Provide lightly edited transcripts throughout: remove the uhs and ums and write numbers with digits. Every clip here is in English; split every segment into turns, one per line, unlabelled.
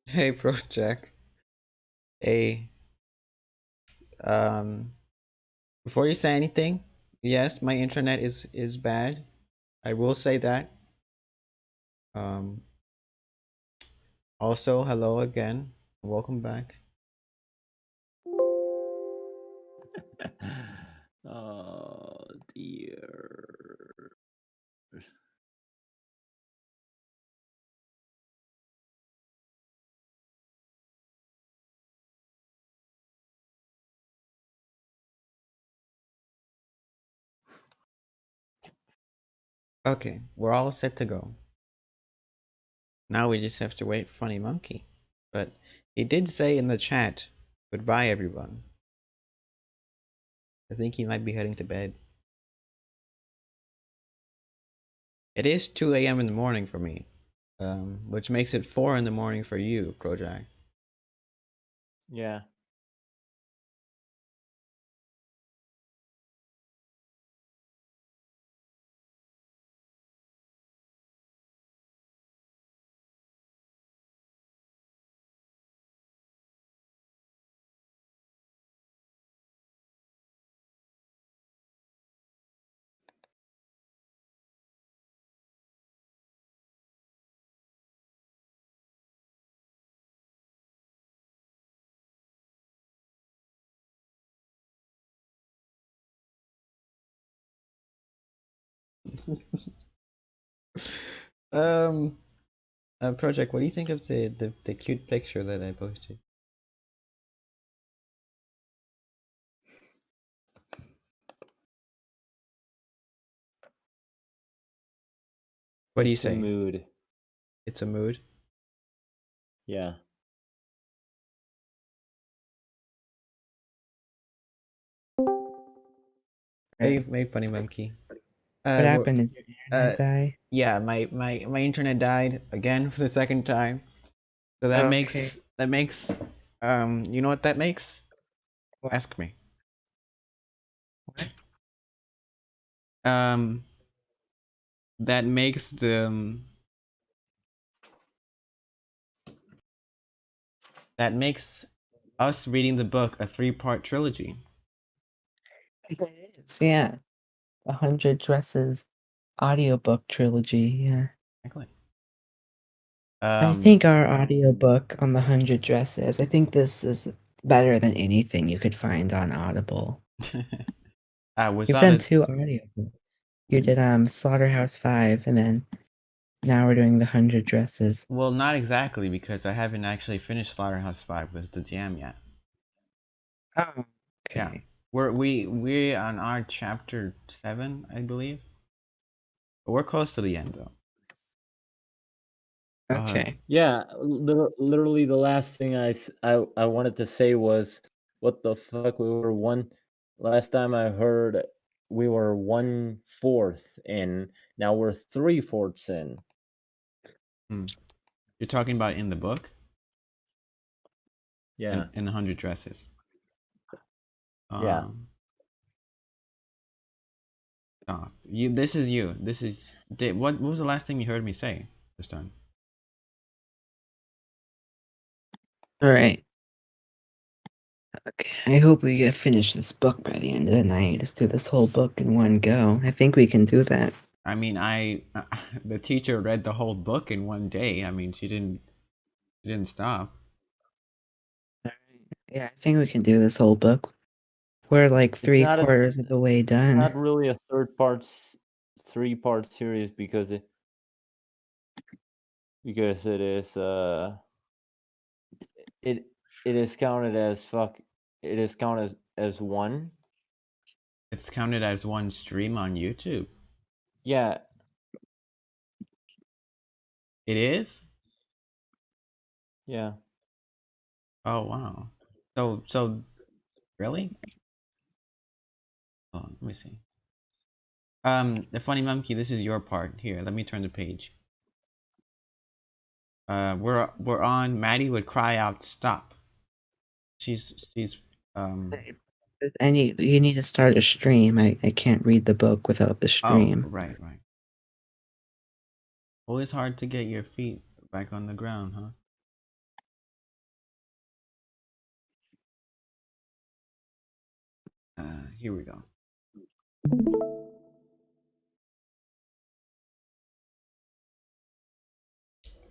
Hey, Project. Hey, um, before you say anything, yes, my internet is bad. I will say that. Um, Also, hello again. Welcome back.
Oh dear.
Okay, we're all set to go. Now we just have to wait for Funny Monkey. But he did say in the chat, goodbye everyone. I think he might be heading to bed. It is 2 a.m. in the morning for me, which makes it 4 in the morning for you, Kojak.
Yeah.
um, Project, what do you think of the cute picture that I posted? What do you
It's a
say?
mood.
It's a mood.
Yeah.
Hey, Funny Monkey.
What
We're
happened? Did your
uh,
internet die?
yeah, my internet died again for the second time. So that makes
Okay.
that makes you know what that makes?
What?
Ask me.
What?
Um, that makes us reading the book a three-part trilogy.
It is, yeah. 100 Dresses audiobook trilogy, yeah.
Exactly.
I think our audiobook on the 100 Dresses, I think this is better than anything you could find on Audible.
Was
You've
that
done
a
2 audiobooks. You did Slaughterhouse 5, and then now we're doing the 100 Dresses.
well, not exactly because I haven't actually finished Slaughterhouse 5 with the jam yet.
Oh,
Yeah.
okay.
We're on our chapter 7, I believe. But we're close to the end though.
Okay.
Yeah, literally the last thing I wanted to say was what the fuck, we were one last time I heard we were 1/4 in. Now we're 3/4 in.
You're talking about in the book?
Yeah.
In 100 Dresses.
Yeah.
Stop. You. This is you. This is. What was the last thing you heard me say this time?
All right. Okay. I hope we get finished this book by the end of the night. Just do this whole book in one go. I think we can do that.
I mean, the teacher read the whole book in one day. I mean, she didn't stop.
Yeah, I think we can do this whole book. We're like
It's not a
3/4 of the way done.
not really a 3-part series because it is it it is counted as it is counted as one.
It's counted as one stream on YouTube.
Yeah.
It is?
Yeah.
Oh wow. So really? Oh, let me see. The funny monkey. This is your part. Here, let me turn the page. We're on. Maddie would cry out, "Stop!" She's
You need to start a stream. I can't read the book without the
Oh,
stream.
right. Always hard to get your feet back on the ground, huh? Here we go.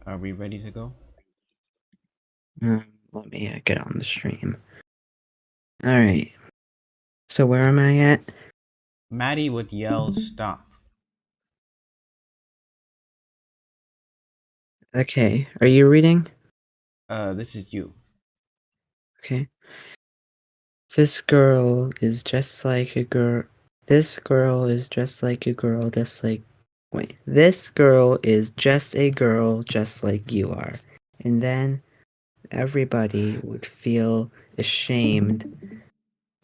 Are we ready to go?
Let me get on the stream. Alright. So where am I at?
Maddie would yell, "Stop."
Okay. Are you reading?
This is you.
Okay. This girl is just like a girl. This girl is just like a girl, just like. Wait. This girl is just a girl, just like you are. And then everybody would feel ashamed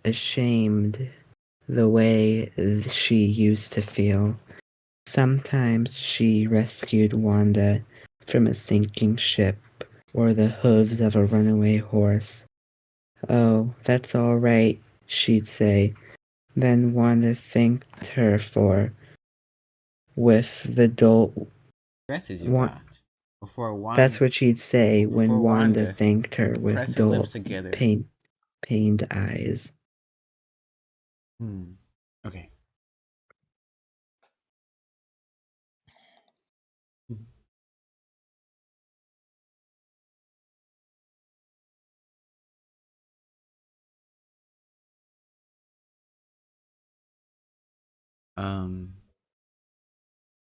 the way she used to feel. Sometimes she rescued Wanda from a sinking ship or the hooves of a runaway horse. Oh, that's all right, she'd say. Then Wanda thanked her for with the dull.
Dresses you got. Before Wanda.
That's what she'd say when
before
Wanda
Wanda
thanked her with
press her
dull,
lips together.
pained eyes.
Okay.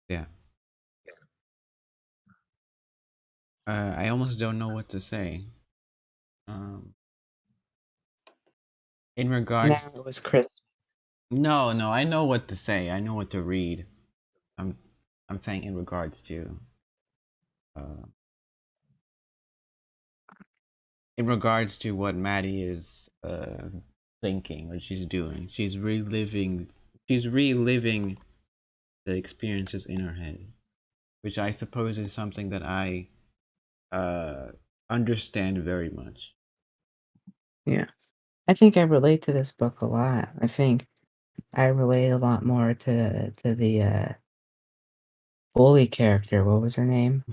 Yeah. I almost don't know what to say. In regards.
No, it was Chris.
No, I know what to say. I know what to read. I'm saying in regards to. In regards to what Maddie is thinking, what she's doing. She's reliving the experiences in her head, which I suppose is something that I understand very much.
Yeah. I think I relate to this book a lot. I think I relate a lot more to the bully character. What was her name?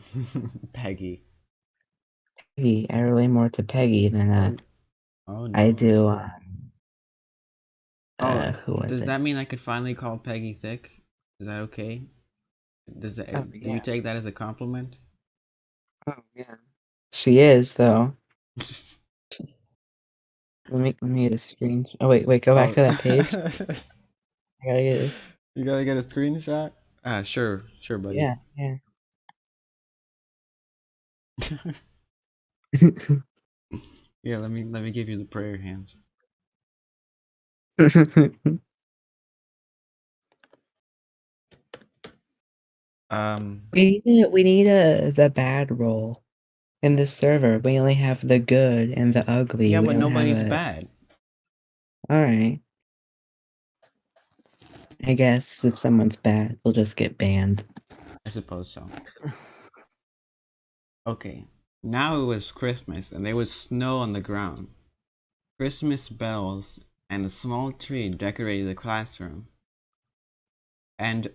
Peggy.
Peggy. I relate more to Peggy than
Oh no.
I do who was
does
it?
that mean I could finally call Peggy thick? Is that okay? Do you take that as a compliment?
Oh yeah. She is though. Let me get a screen. Oh wait, go back to that page. I gotta get this.
You gotta get a screenshot? Sure, buddy.
Yeah.
Yeah, let me give you the prayer hands.
we need the bad role in this server. We only have the good and the ugly.
Yeah,
we
but
don't
nobody's
have
bad.
Alright. I guess if someone's bad, they'll just get banned.
I suppose so. Okay, now it was Christmas and there was snow on the ground. Christmas bells and a small tree decorated the classroom. And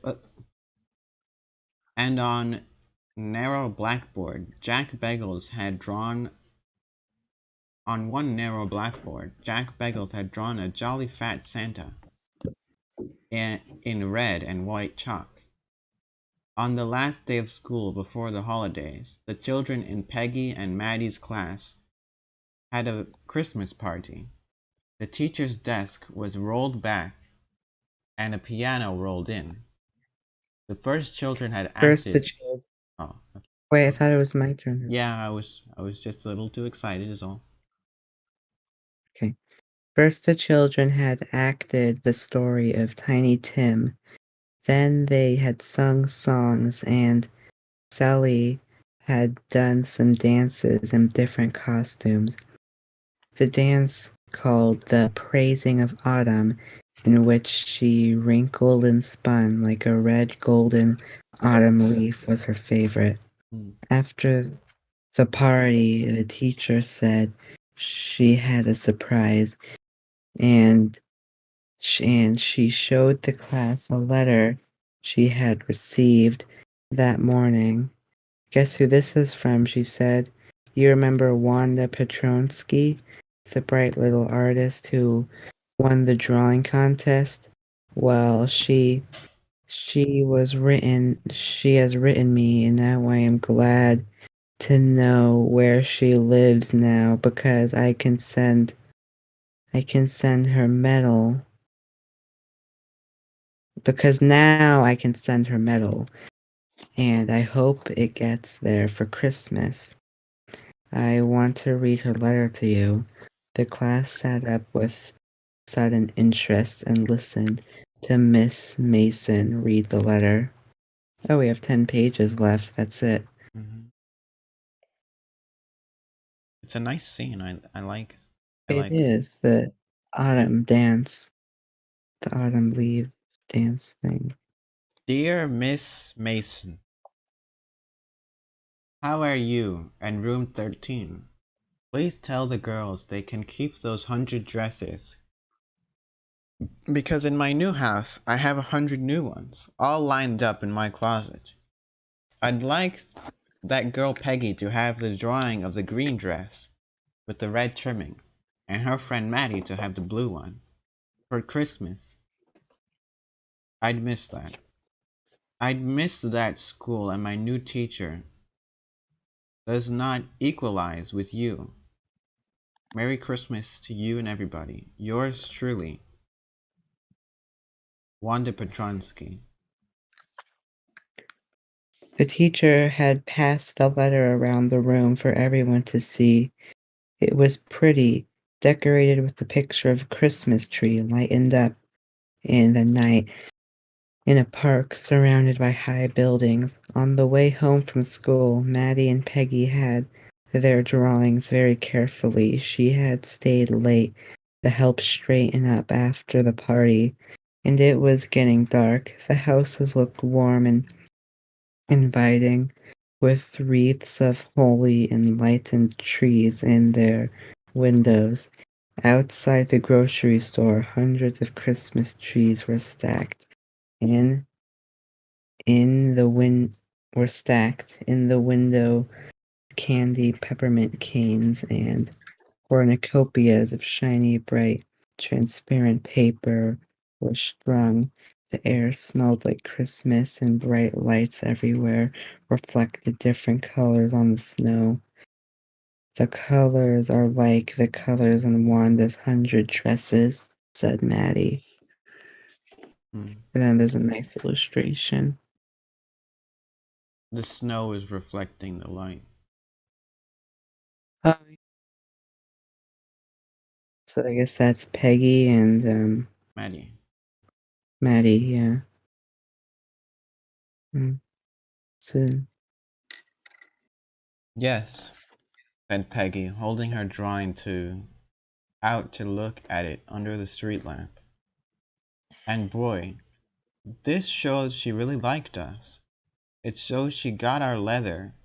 on narrow blackboard, Jack Beggles had drawn. On one narrow blackboard, Jack Beggles had drawn a jolly fat Santa in red and white chalk. On the last day of school before the holidays, the children in Peggy and Maddie's class had a Christmas party. The teacher's desk was rolled back and a piano rolled in. The first children had acted. Oh, okay.
Wait, I thought it was my turn.
Yeah, I was just a little too excited is all.
Okay. First the children had acted the story of Tiny Tim. Then they had sung songs and Sally had done some dances in different costumes. The dance called the Praising of Autumn, in which she wrinkled and spun like a red golden autumn leaf, was her favorite. After the party, the teacher said she had a surprise. and she showed the class a letter she had received that morning. Guess who this is from? She said. You remember Wanda Petronsky, the bright little artist who won the drawing contest? Well, she has written me, and now I am glad to know where she lives now because I can send her medal because now I can send her medal, and I hope it gets there for Christmas. I want to read her letter to you. The class sat up with sudden interest and listened to Miss Mason read the letter. Oh, we have 10 pages left. That's it.
Hmm. It's a nice scene. I like.
It is the autumn dance, the autumn leaf dance thing.
Dear Miss Mason, how are you and room 13? Please tell the girls they can keep those 100 dresses. Because in my new house, I have 100 new ones, all lined up in my closet. I'd like that girl Peggy to have the drawing of the green dress with the red trimming, and her friend Maddie to have the blue one. For Christmas. I'd miss that. I'd miss that school and my new teacher does not equalize with you. Merry Christmas to you and everybody. Yours truly, Wanda Petronsky.
The teacher had passed the letter around the room for everyone to see. It was pretty, decorated with the picture of a Christmas tree lightened up in the night in a park surrounded by high buildings. On the way home from school, Maddie and Peggy had their drawings very carefully. She had stayed late to help straighten up after the party, and it was getting dark. The houses looked warm and inviting, with wreaths of holly and lighted trees in their windows. Outside the grocery store, hundreds of Christmas trees were stacked. In in the win were stacked in the window candy peppermint canes and cornucopias of shiny bright transparent paper were strung. The air smelled like Christmas and bright lights everywhere reflected different colors on the snow. The colors are like the colors in Wanda's 100 dresses, said Maddie.
Hmm.
And then there's a nice illustration.
The snow is reflecting the light.
Oh, so I guess that's Peggy and
Maddie.
Maddie, yeah. So
Yes, said Peggy, holding her drawing out to look at it under the street lamp. And boy, this shows she really liked us. It shows she got our letter.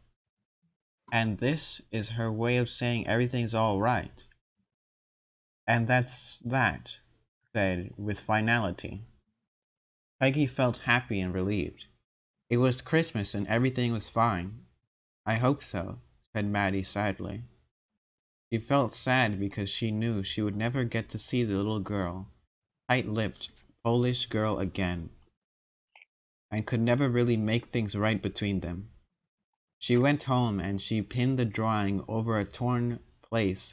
And this is her way of saying everything's all right. And that's that, said with finality. Peggy felt happy and relieved. It was Christmas and everything was fine. I hope so, said Maddie sadly. She felt sad because she knew she would never get to see the little girl, tight-lipped, Polish girl again, and could never really make things right between them. She went home and she pinned the drawing over a torn place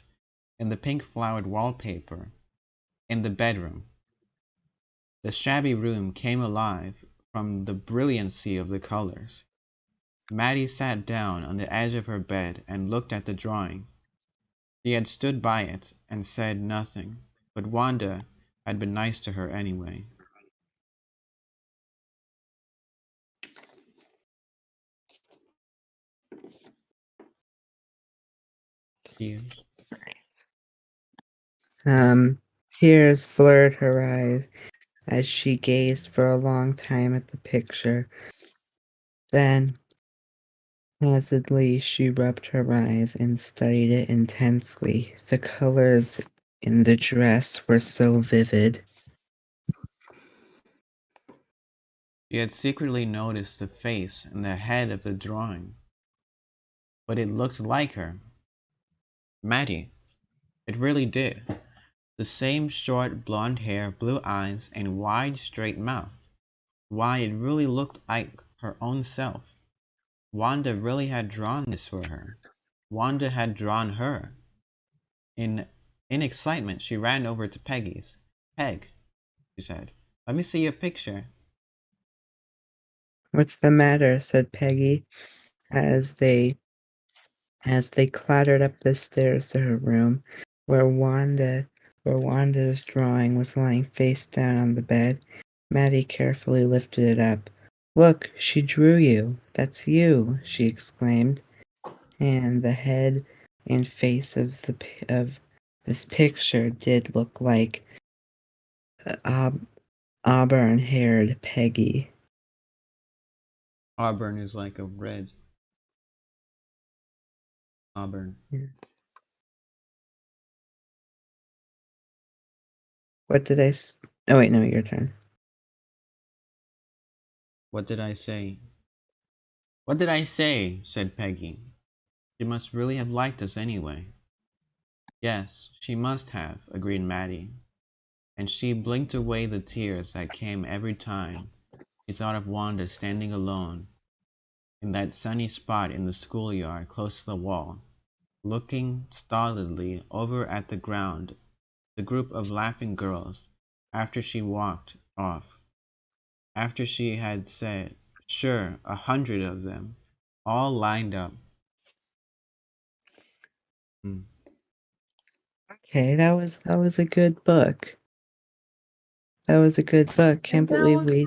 in the pink-flowered wallpaper in the bedroom. The shabby room came alive from the brilliancy of the colors. Maddie sat down on the edge of her bed and looked at the drawing. She had stood by it and said nothing, but Wanda had been nice to her anyway. Tears.
Tears blurred her eyes as she gazed for a long time at the picture. Then, placidly, she rubbed her eyes and studied it intensely. The colors in the dress were so vivid.
She had secretly noticed the face and the head of the drawing, but it looked like her. Maddie. It really did. The same short blonde hair, blue eyes, and wide straight mouth. Why, it really looked like her own self. Wanda really had drawn this for her. Wanda had drawn her. In excitement, she ran over to Peggy's. Peg, she said, let me see your picture.
What's the matter? Said Peggy as they clattered up the stairs to her room, where Wanda's drawing was lying face down on the bed. Maddie carefully lifted it up. Look, she drew you. That's you, she exclaimed. And the head and face of this picture did look like auburn-haired Peggy.
Auburn is like a red. Auburn.
Yeah. What did I? Oh wait, no, your turn.
What did I say? What did I say? Said Peggy. She must really have liked us anyway. Yes, she must have, agreed Maddie, and she blinked away the tears that came every time she thought of Wanda standing alone in that sunny spot in the schoolyard close to the wall, looking stolidly over at the ground, the group of laughing girls, after she walked off, after she had said, sure, 100 of them, all lined up.
Okay, that was a good book. That was a good book. Can't believe we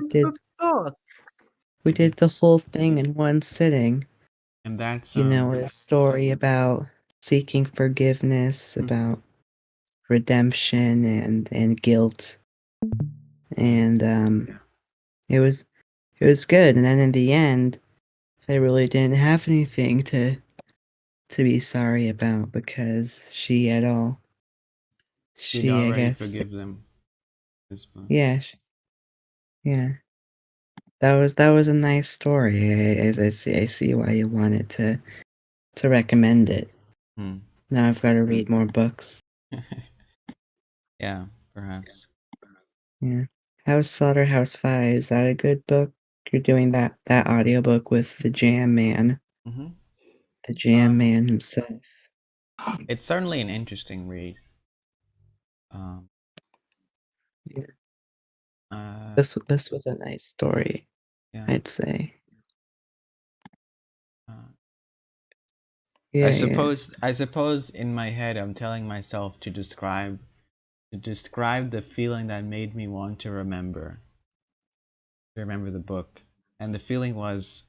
did the whole thing in one sitting.
And that's
You know, a story about seeking forgiveness, about redemption and guilt. And it was good. And then in the end, they really didn't have anything to be sorry about because she'd
already
I guess
forgive them.
yeah, yeah. That was a nice story. I see why you wanted to recommend it. Now I've got to read more books.
Yeah, perhaps.
Yeah. How's Slaughterhouse 5? Is that a good book? You're doing that audiobook with the Jam Man. The Jam Man himself.
It's certainly an interesting read.
Yeah. This was a nice story,
yeah.
I'd say.
I suppose in my head I'm telling myself to describe the feeling that made me want to remember the book. And the feeling was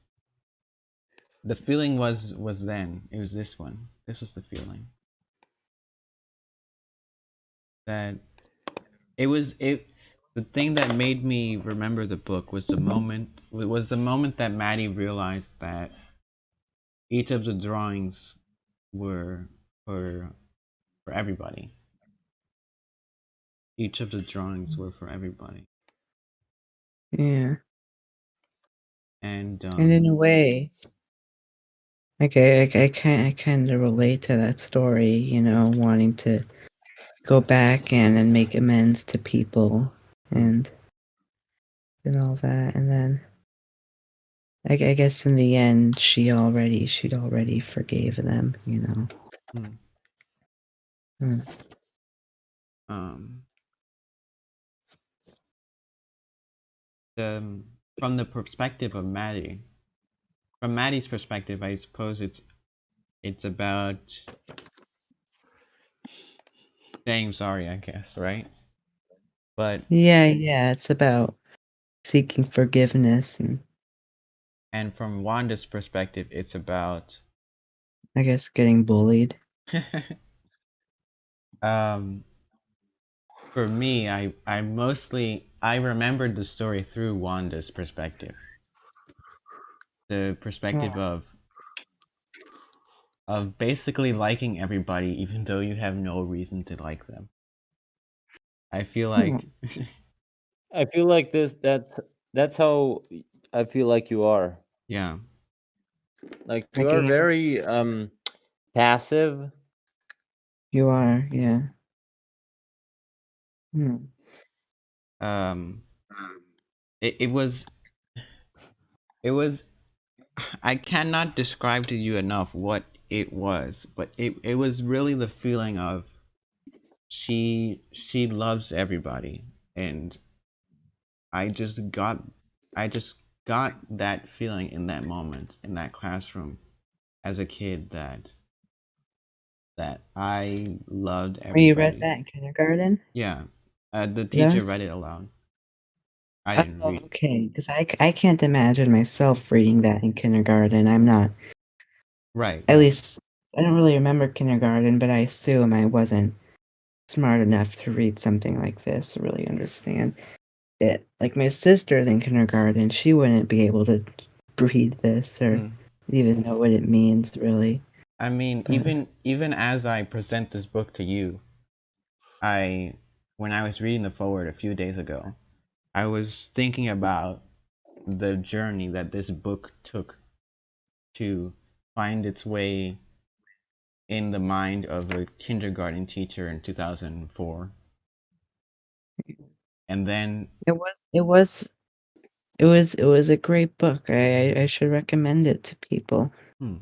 then. It was this one. This was the feeling. That the thing that made me remember the book was the moment that Maddie realized that each of the drawings were for everybody. Each of the drawings were for everybody.
Yeah.
And
in a way, I kind of relate to that story, you know, wanting to go back and make amends to people and all that, and then I guess in the end she'd already forgave them, you know.
From the perspective of Maddie, from Maddie's perspective, I suppose it's about saying sorry, I guess, right? But
yeah, it's about seeking forgiveness,
and from Wanda's perspective, it's about,
I guess, getting bullied.
For me, I remembered the story through Wanda's perspective. The perspective of basically liking everybody even though you have no reason to like them. I feel
Hmm.
like
I feel like this. That's how I feel like you are.
yeah.
Like
I
you are
can.
very passive.
You are, yeah. Hmm.
Um it was it was I cannot describe to you enough what it was, but it was really the feeling of she loves everybody, and I just got I just got that feeling in that moment in that classroom as a kid that I loved
When you read
everybody.
that in kindergarten?
Yeah, the
That
teacher
was
read it aloud. I didn't
oh,
read.
okay. Because I can't imagine myself reading that in kindergarten. I'm not,
Right,
at
right.
least, I don't really remember kindergarten, but I assume I wasn't smart enough to read something like this to really understand it. Like my sister's in kindergarten, she wouldn't be able to read this or
Hmm.
even know what it means, really.
I mean,
But
even as I present this book to you, I when I was reading the forward a few days ago, I was thinking about the journey that this book took to find its way in the mind of a kindergarten teacher in 2004. And then,
it was a great book. I should recommend it to people.
hmm,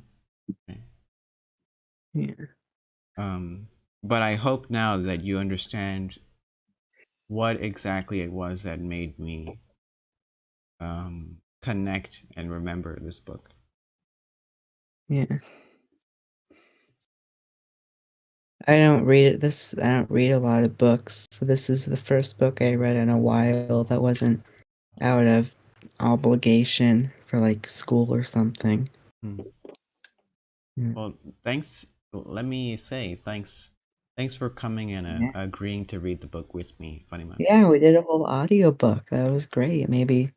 okay.
Yeah.
um, but I hope now that you understand what exactly it was that made me connect and remember this book.
Yeah. I don't read a lot of books, so this is the first book I read in a while that wasn't out of obligation for like school or something.
Hmm.
Yeah.
Well, thanks. Let me say thanks for coming and
Yeah.
agreeing to read the book with me, Funnyman.
Yeah, we did a whole audiobook. That was great. Maybe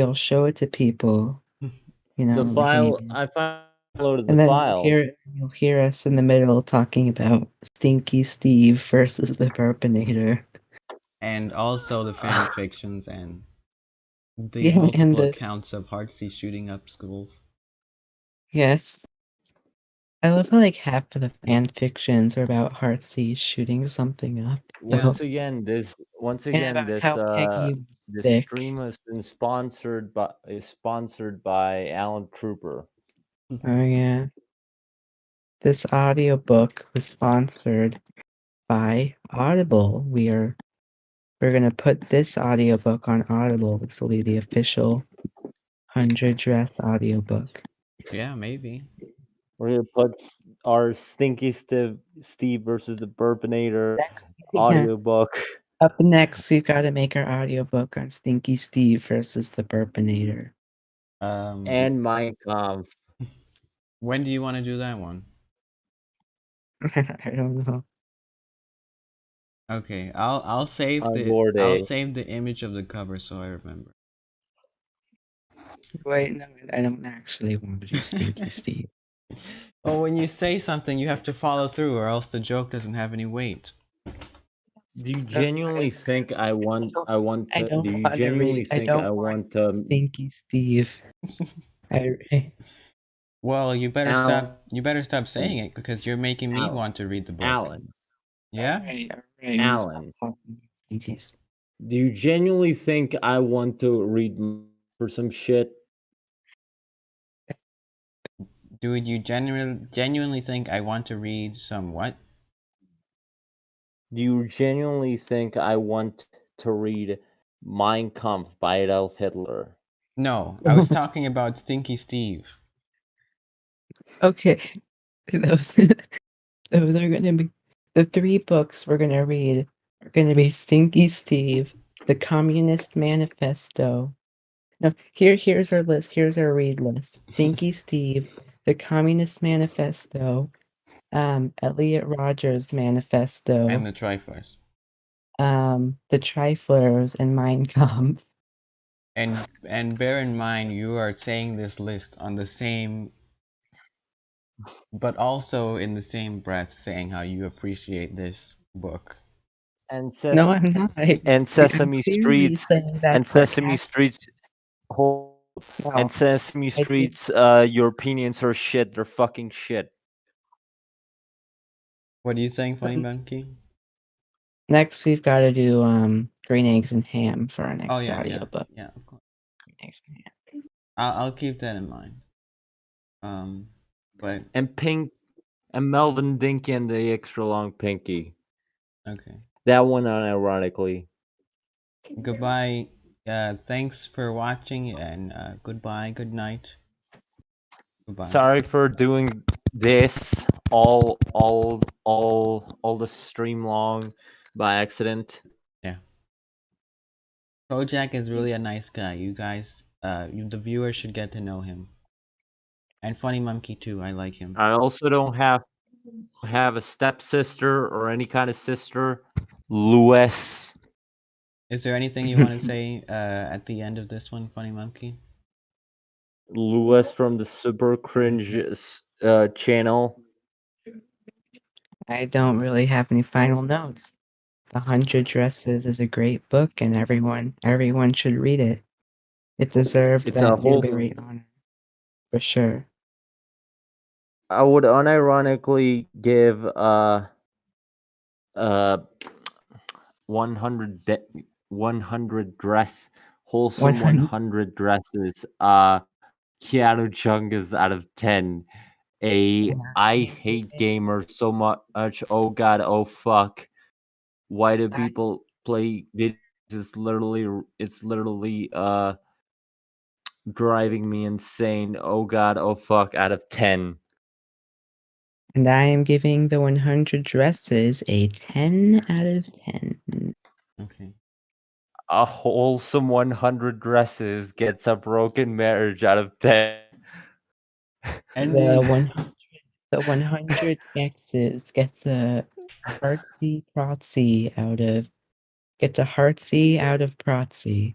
I'll show it to people,
The
like
file
maybe.
I downloaded the
And then
file.
you'll hear us in the middle talking about Stinky Steve versus the Burpinator.
And also the fan fictions and the
Yeah, and
multiple
the
accounts of Heartsea shooting up schools.
yes. I love how like half of the fan fictions are about Heartsease shooting something up.
Yeah.
Once
And
again
about how Peggy was
this
sick.
stream has been sponsored by Alan Trooper.
Oh yeah. This audiobook was sponsored by Audible. We're gonna put this audiobook on Audible. This will be the official 100 Dress audiobook.
Yeah, maybe.
We're gonna put our Stinky Steve versus the Burpinator
Next, yeah.
audiobook.
Up next, we've got to make our audiobook on Stinky Steve versus the Burpinator.
Um,
And Mein Kampf.
when do you want to do that one?
I don't know.
Okay, I'll save
On
the
War
I'll
Day.
save the image of the cover so I remember.
Wait, no, I don't actually want to do Stinky Steve.
Well, when you say something, you have to follow through, or else the joke doesn't have any weight.
Do you genuinely think I want
I
to? Do
don't
you
want to
genuinely
read. I
think I
don't want
want to?
Stinky Steve. I
Well,
Alan,
you better stop saying it because you're making me
Alan,
want to read the book.
Alan,
Yeah?
all right. You stop
Alan.
talking about Stinky Steve.
Do you genuinely think I want to read for some shit?
Do you genuinely think I want to read some what?
Do you genuinely think I want to read Mein Kampf by Adolf Hitler?
No, I was talking about Stinky Steve.
Okay, those those are gonna be the three books we're gonna read. Are gonna be Stinky Steve, The Communist Manifesto. No, here's our list. Here's our read list. Stinky Steve, The Communist Manifesto, Elliot Rogers
And
Manifesto,
the Trifles.
The Triflers, and Mein Kampf.
And bear in mind you are saying this list on the same but also in the same breath saying how you appreciate this book.
And
No, I'm not.
and
I'm
Sesame
clearly
Streets
saying
and
that's
Sesame
sarcastic.
Streets whole
No,
and Sesame
I did.
Streets your opinions are shit. They're fucking shit.
What are you saying, Funny Monkey?
Next, we've got to do green eggs and ham for our
Oh
next
yeah,
audio book.
yeah, of course.
Green eggs and ham.
I'll keep that in mind. But
And Pink and Melvin Dinky and the extra long pinky.
okay.
That one unironically.
Goodbye. Thanks for watching, and goodbye. Good night. Goodbye.
Sorry for doing this all the stream long by accident.
Yeah. Kojak is really a nice guy. You guys, the viewers should get to know him. And Funny Monkey too. I like him.
I also don't have a stepsister or any kind of sister. Lewis.
Is there anything you want to say at the end of this one, Funny Monkey?
Lewis from the Super Cringe channel.
I don't really have any final notes. The 100 Dresses is a great book, and everyone should read it. It deserved
It's a
that
whole.
literary honor, for sure.
I would unironically give 100 dress wholesome 100 dresses Keanu Chungus out of 10. I hate gamers so much. Oh god, oh fuck. Why do people play videos? It's literally driving me insane. Oh god, oh fuck, out of 10.
And I am giving the 100 Dresses a 10 out of 10.
Okay.
A wholesome 100 dresses gets a broken marriage out of 10.
And
The 100 X's gets a heartsy protsy out of Protsy.